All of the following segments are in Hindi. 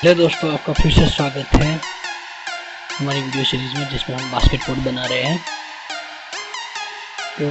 हेलो दोस्तों, आपका फिर से स्वागत है हमारी वीडियो सीरीज में जिसमें हम बास्केटबॉल बना रहे हैं। तो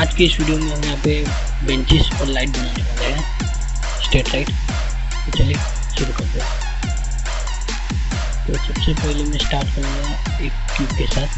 आज की इस वीडियो में हम यहाँ पे बेंचेस और लाइट बनाने वाले हैं, स्ट्रेट लाइट। तो चलिए शुरू करते हैं। तो सबसे पहले मैं स्टार्ट करूँगा एक क्यूब के साथ।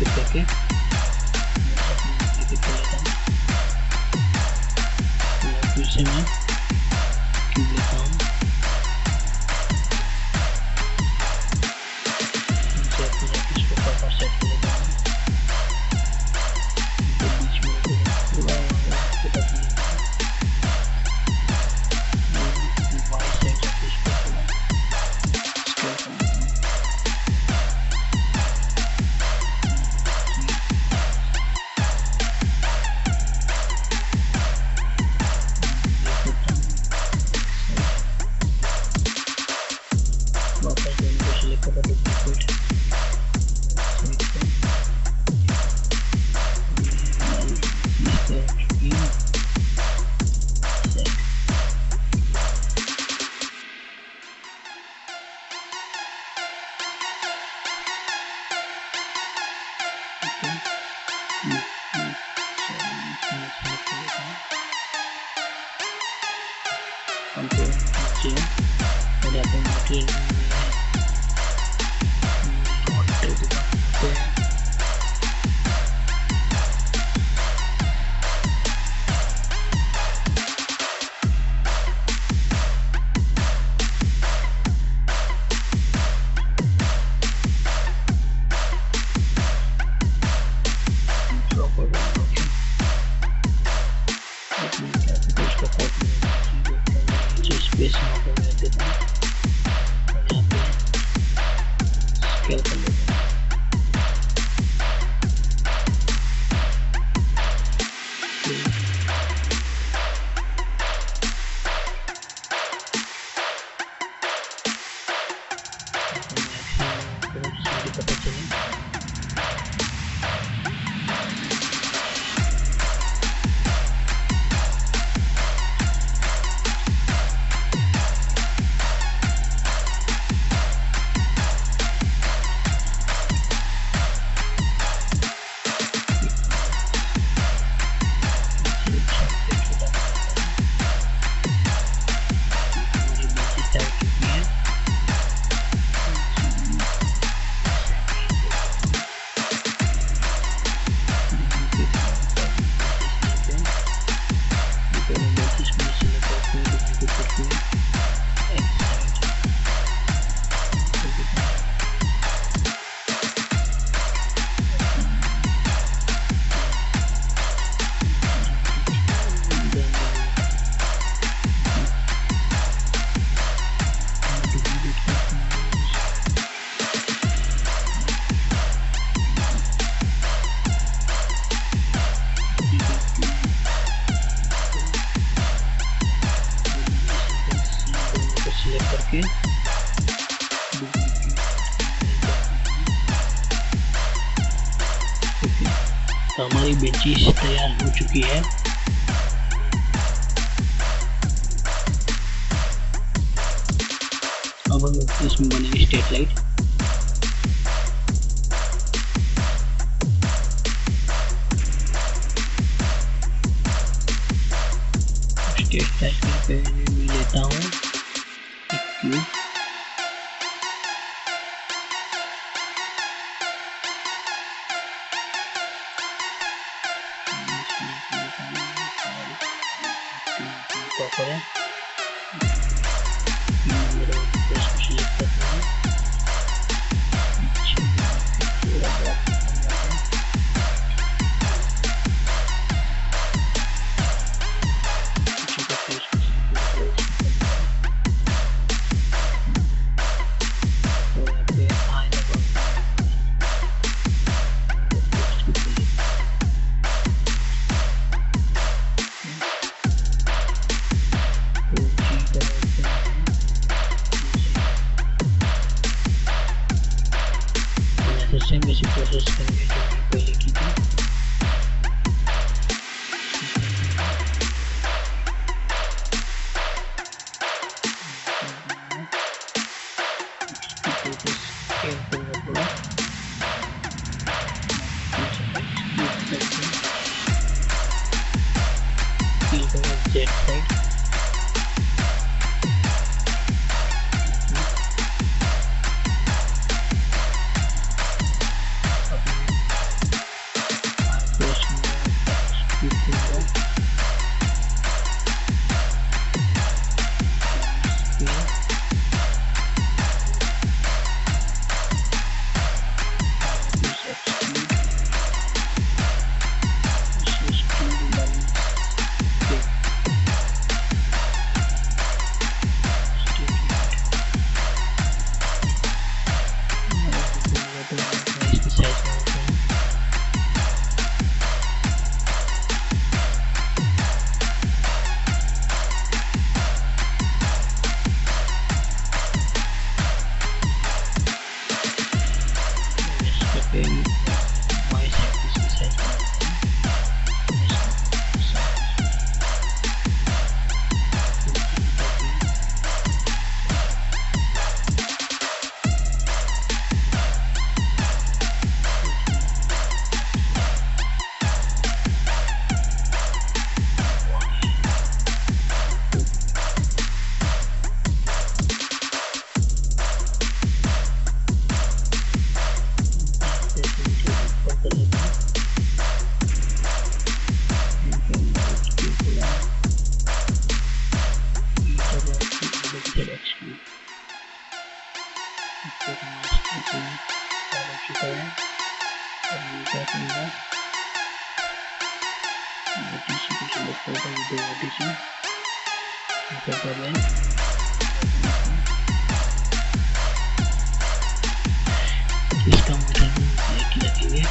करके फिर से मैं क्यूब लेता हूँ। इसको प्रॉपर सेट कर लेता हूँ। बीच में पूरा वाइट साइड से इसको पूरा स्पेस यहाँ पर मैं देता हूँ और यहाँ पे स्केल कर लेता हूँ। पता चले करके तो हमारी बेंचेस तैयार हो चुकी है। अब इसमें बनेगी स्ट्रीट लाइट। स्ट्रीट लाइट पे मैं लेता हूँ क्यूब, करें सेम इसी प्रोसेस करेंगे जो मैंने पहले की थी। जेट साइड इसका मतलब एक ही रखेंगे।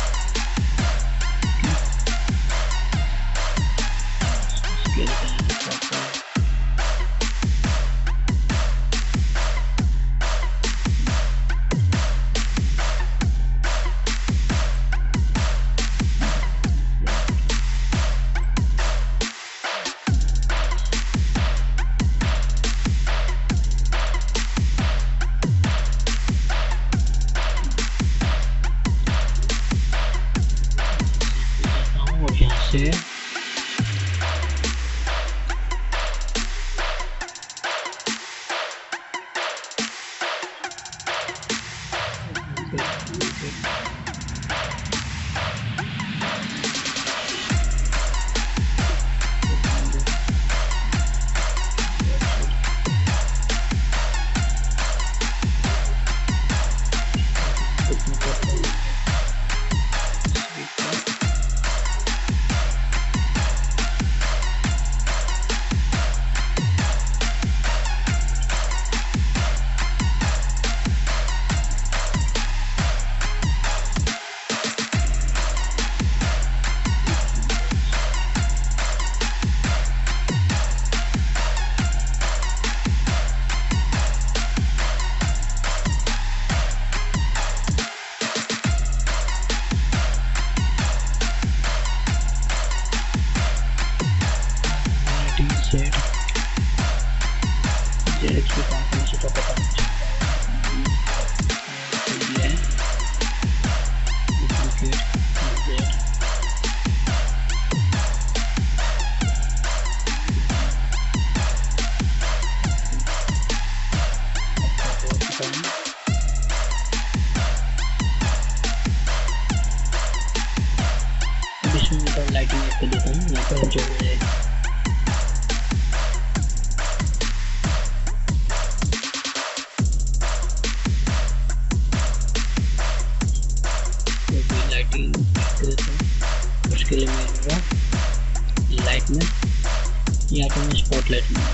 से काम करने से तो पता नहीं चलता है। इसमें मैं लाइटिंग ऐड कर देता हूँ। यहाँ पर जो है लाइटिंग कर देता हूँ। उसके लिए मैं लूँगा लाइट में, या तो मैं स्पॉटलाइट में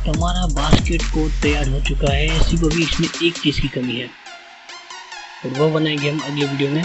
हमारा बास्केट कोड तैयार हो चुका है। सिर्फ अभी इसमें एक चीज़ की कमी है और वो बनाएंगे हम अगले वीडियो में।